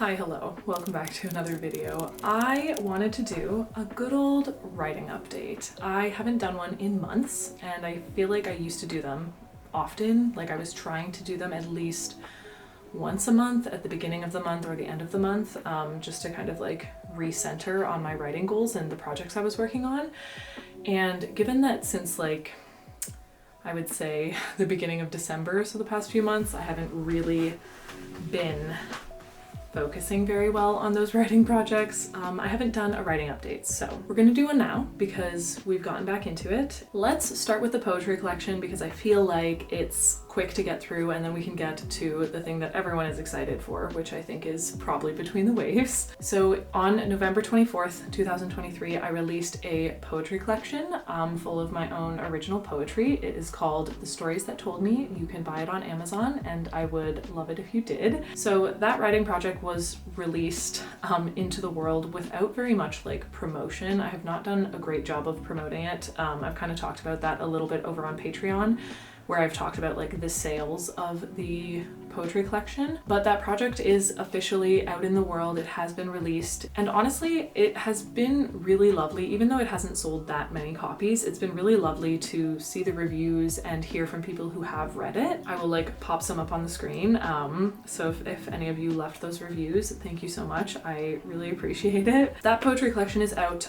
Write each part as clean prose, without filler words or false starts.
Hi, hello, welcome back to another video. I wanted to do a good old writing update. I haven't done one in months and I feel like I used to do them often. Like I was trying to do them at least once a month at the beginning of the month or the end of the month, just to kind of like recenter on my writing goals and the projects I was working on. And given that since like I would say the beginning of December, so the past few months, I haven't really been focusing very well on those writing projects. I haven't done a writing update, so we're gonna do one now because we've gotten back into it. Let's start with the poetry collection because I feel like it's quick to get through and then we can get to the thing that everyone is excited for, which I think is probably Between the Waves. So on November 24th, 2023, I released a poetry collection full of my own original poetry. It is called The Stories That Told Me. You can buy it on Amazon and I would love it if you did. So that writing project was released into the world without very much like promotion. I have not done a great job of promoting it. I've kind of talked about that a little bit over on Patreon, where I've talked about like the sales of the poetry collection, but that project is officially out in the world. It has been released, and honestly it has been really lovely. Even though it hasn't sold that many copies, it's been really lovely to see the reviews and hear from people who have read it. I will like pop some up on the screen, so if any of you left those reviews, thank you so much. I really appreciate it. That poetry collection is out.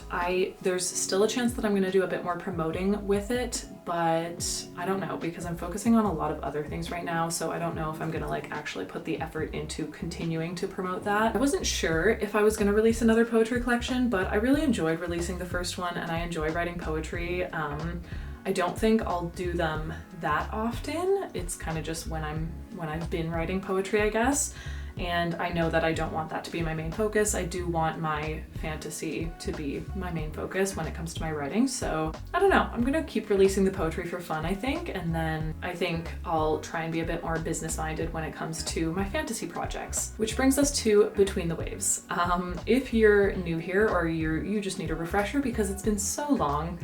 There's still a chance that I'm going to do a bit more promoting with it, but I don't know because I'm focusing on a lot of other things right now, so I don't know if I'm gonna like actually put the effort into continuing to promote that. I wasn't sure if I was gonna release another poetry collection, but I really enjoyed releasing the first one and I enjoy writing poetry. I don't think I'll do them that often. It's kind of just when I've been writing poetry, I guess. And I know that I don't want that to be my main focus. I do want my fantasy to be my main focus when it comes to my writing. So I don't know, I'm gonna keep releasing the poetry for fun, I think. And then I think I'll try and be a bit more business minded when it comes to my fantasy projects. Which brings us to Between the Waves. If you're new here or you just need a refresher because it's been so long,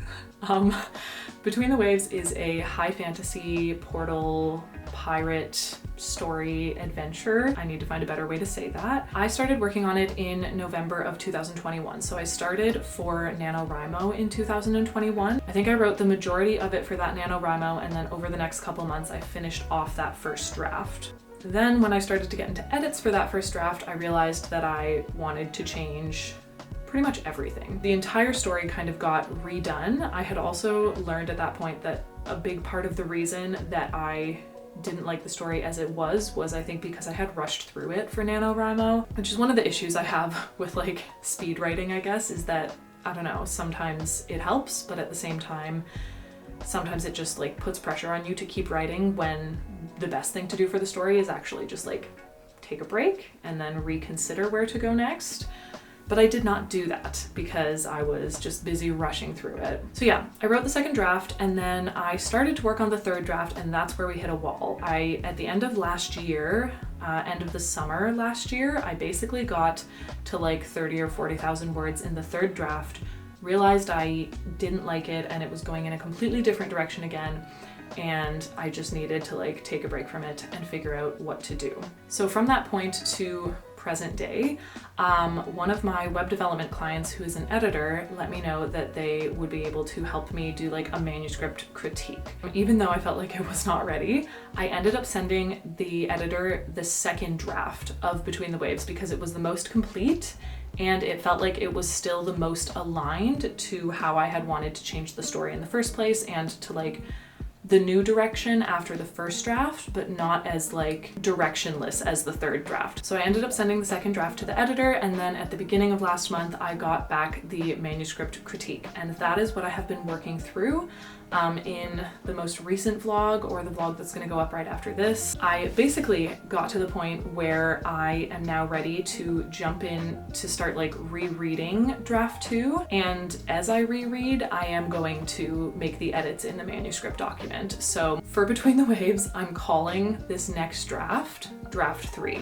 Between the Waves is a high fantasy portal pirate story adventure. I need to find a better way to say that. I started working on it in November of 2021. So I started for NaNoWriMo in 2021. I think I wrote the majority of it for that NaNoWriMo, and then over the next couple months I finished off that first draft. Then when I started to get into edits for that first draft, I realized that I wanted to change pretty much everything. The entire story kind of got redone. I had also learned at that point that a big part of the reason that I didn't like the story as it was I think because I had rushed through it for NaNoWriMo, which is one of the issues I have with like speed writing, I guess, is that, I don't know, sometimes it helps, but at the same time, sometimes it just like puts pressure on you to keep writing when the best thing to do for the story is actually just like take a break and then reconsider where to go next. But I did not do that because I was just busy rushing through it. So yeah, I wrote the second draft and then I started to work on the third draft, and that's where we hit a wall. At the end of last year, end of the summer last year, I basically got to like 30 or 40,000 words in the third draft, realized I didn't like it and it was going in a completely different direction again. And I just needed to like take a break from it and figure out what to do. So from that point to present day, one of my web development clients who is an editor let me know that they would be able to help me do like a manuscript critique. Even though I felt like it was not ready, I ended up sending the editor the second draft of Between the Waves because it was the most complete and it felt like it was still the most aligned to how I had wanted to change the story in the first place and to like the new direction after the first draft, but not as like directionless as the third draft. So I ended up sending the second draft to the editor, and then at the beginning of last month, I got back the manuscript critique, and that is what I have been working through. In the most recent vlog, or the vlog that's going to go up right after this, I basically got to the point where I am now ready to jump in to start like rereading draft 2, and as I reread, I am going to make the edits in the manuscript document. So for Between the Waves, I'm calling this next draft, draft 3.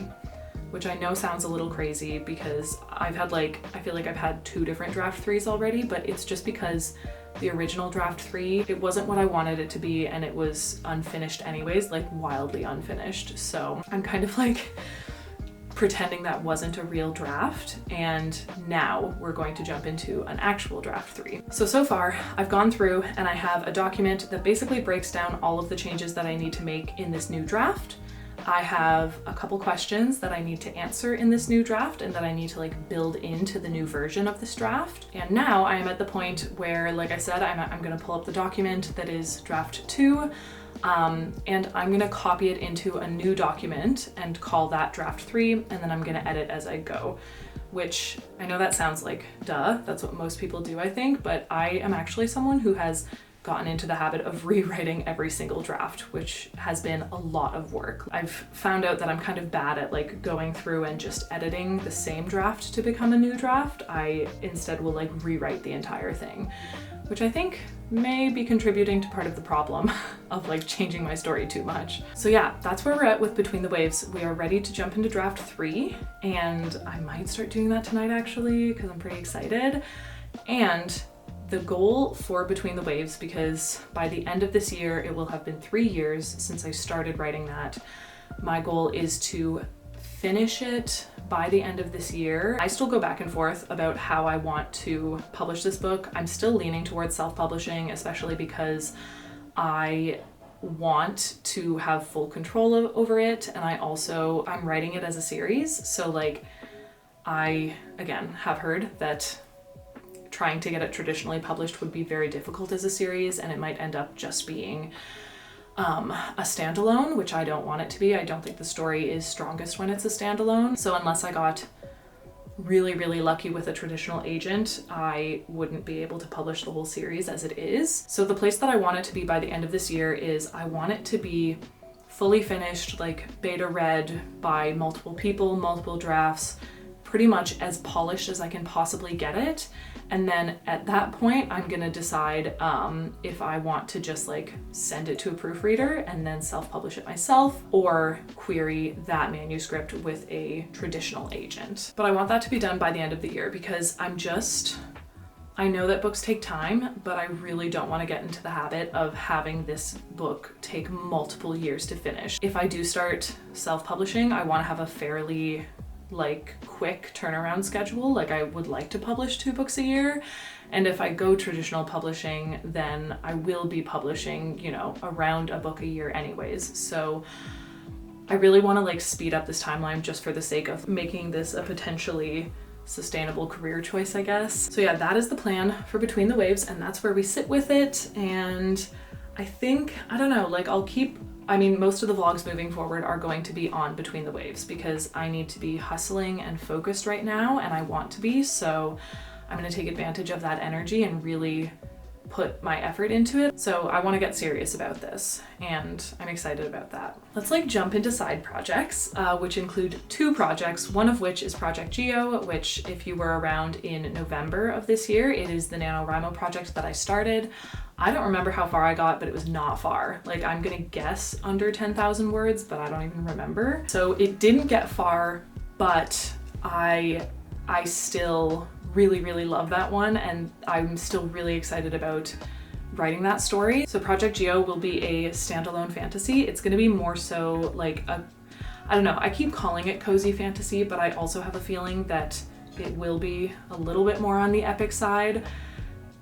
Which I know sounds a little crazy because I feel like I've had 2 different draft 3s already, but it's just because the original draft 3, it wasn't what I wanted it to be and it was unfinished anyways, like wildly unfinished. So I'm kind of like pretending that wasn't a real draft, and now we're going to jump into an actual draft 3. So far I've gone through and I have a document that basically breaks down all of the changes that I need to make in this new draft. I have a couple questions that I need to answer in this new draft and that I need to like build into the new version of this draft. And now I am at the point where, like I said, I'm gonna pull up the document that is draft 2, and I'm gonna copy it into a new document and call that draft 3, and then I'm gonna edit as I go. Which I know that sounds like duh, that's what most people do, I think, but I am actually someone who has gotten into the habit of rewriting every single draft, which has been a lot of work. I've found out that I'm kind of bad at like going through and just editing the same draft to become a new draft. I instead will like rewrite the entire thing, which I think may be contributing to part of the problem of like changing my story too much. So yeah, that's where we're at with Between the Waves. We are ready to jump into draft 3, and I might start doing that tonight actually, because I'm pretty excited. And the goal for Between the Waves, because by the end of this year, it will have been 3 years since I started writing that, my goal is to finish it by the end of this year. I still go back and forth about how I want to publish this book. I'm still leaning towards self-publishing, especially because I want to have full control over it, and I'm writing it as a series. So like, I, again, have heard that trying to get it traditionally published would be very difficult as a series, and it might end up just being a standalone, which I don't want it to be. I don't think the story is strongest when it's a standalone. So unless I got really, really lucky with a traditional agent, I wouldn't be able to publish the whole series as it is. So the place that I want it to be by the end of this year is I want it to be fully finished, like beta read by multiple people, multiple drafts, pretty much as polished as I can possibly get it. And then at that point, I'm gonna decide if I want to just like send it to a proofreader and then self-publish it myself, or query that manuscript with a traditional agent. But I want that to be done by the end of the year, because I know that books take time, but I really don't want to get into the habit of having this book take multiple years to finish. If I do start self-publishing, I want to have a fairly like quick turnaround schedule. Like, I would like to publish 2 books a year, and if I go traditional publishing, then I will be publishing, you know, around a book a year anyways. So I really want to like speed up this timeline just for the sake of making this a potentially sustainable career choice, I guess. So yeah, that is the plan for Between the Waves, and that's where we sit with it. And I think, I don't know, like most of the vlogs moving forward are going to be on Between the Waves, because I need to be hustling and focused right now, and I want to be, so I'm gonna take advantage of that energy and really put my effort into it. So I want to get serious about this, and I'm excited about that. Let's like jump into side projects, which include 2 projects, one of which is Project Geo, which if you were around in November of this year, it is the NaNoWriMo project that I started. I don't remember how far I got, but it was not far. Like, I'm gonna guess under 10,000 words, but I don't even remember. So it didn't get far, but I still really, really love that one, and I'm still really excited about writing that story. So Project Geo will be a standalone fantasy. It's gonna be more so like I don't know, I keep calling it cozy fantasy, but I also have a feeling that it will be a little bit more on the epic side.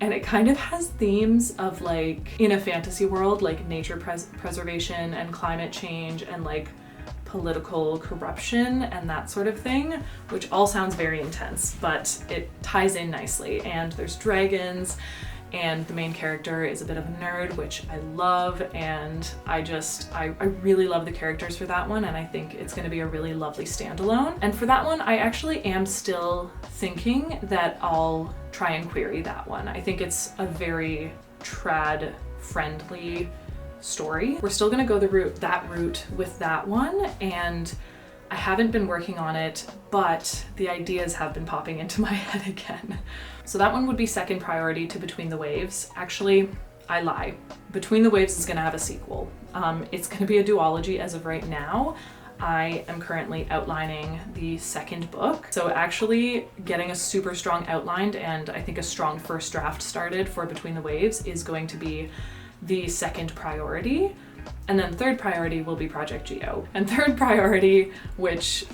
And it kind of has themes of like, in a fantasy world, like nature preservation and climate change and like political corruption and that sort of thing, which all sounds very intense, but it ties in nicely. And there's dragons, and the main character is a bit of a nerd, which I love, and I really love the characters for that one, and I think it's going to be a really lovely standalone. And for that one, I actually am still thinking that I'll try and query that one. I think it's a very trad friendly story. We're still going to go that route with that one, and I haven't been working on it, but the ideas have been popping into my head again. So that one would be second priority to Between the Waves. Actually, I lie. Between the Waves is going to have a sequel. It's going to be a duology as of right now. I am currently outlining the second book. So actually getting a super strong outlined and I think a strong first draft started for Between the Waves is going to be the second priority. And then third priority will be Project Geo. And third priority, which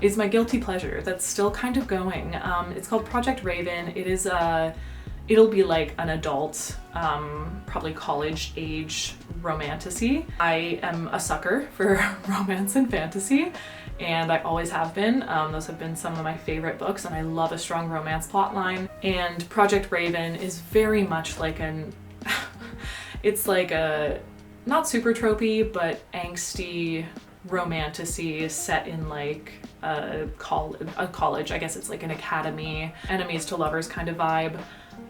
is my guilty pleasure, that's still kind of going. It's called Project Raven. It'll be like an adult, probably college age romantasy. I am a sucker for romance and fantasy, and I always have been. Those have been some of my favorite books, and I love a strong romance plotline. And Project Raven is very much like it's like a, not super tropey, but angsty romantasy set in like a college. I guess it's like an academy, enemies to lovers kind of vibe.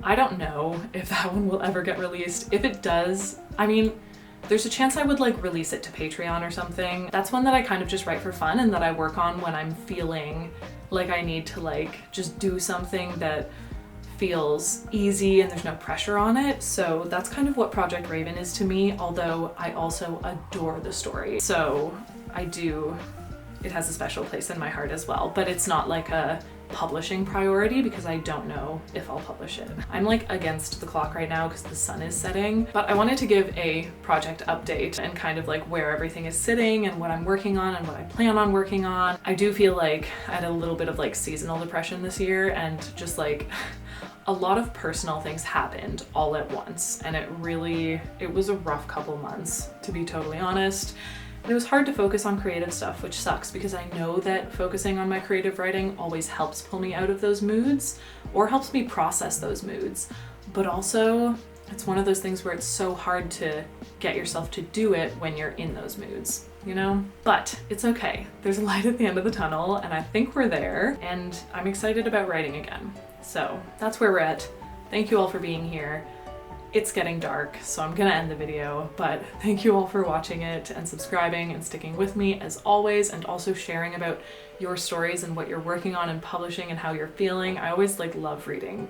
I don't know if that one will ever get released. If it does, I mean, there's a chance I would like release it to Patreon or something. That's one that I kind of just write for fun and that I work on when I'm feeling like I need to like just do something that feels easy and there's no pressure on it. So that's kind of what Project Raven is to me, although I also adore the story. So it has a special place in my heart as well, but it's not like a publishing priority because I don't know if I'll publish it. I'm like against the clock right now because the sun is setting, but I wanted to give a project update and kind of like where everything is sitting and what I'm working on and what I plan on working on. I do feel like I had a little bit of like seasonal depression this year, and just like a lot of personal things happened all at once, and it was a rough couple months, to be totally honest. It was hard to focus on creative stuff, which sucks because I know that focusing on my creative writing always helps pull me out of those moods or helps me process those moods. But also, it's one of those things where it's so hard to get yourself to do it when you're in those moods, you know? But it's okay. There's a light at the end of the tunnel, and I think we're there, and I'm excited about writing again. So that's where we're at. Thank you all for being here. It's getting dark, so I'm gonna end the video, but thank you all for watching it and subscribing and sticking with me as always, and also sharing about your stories and what you're working on and publishing and how you're feeling. I always like love reading.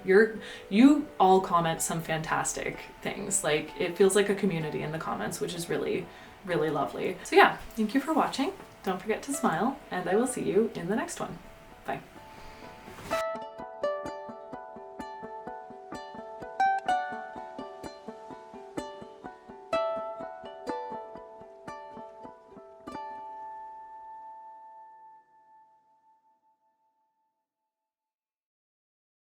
You all comment some fantastic things. Like, it feels like a community in the comments, which is really, really lovely. So yeah, thank you for watching. Don't forget to smile, and I will see you in the next one. Bye.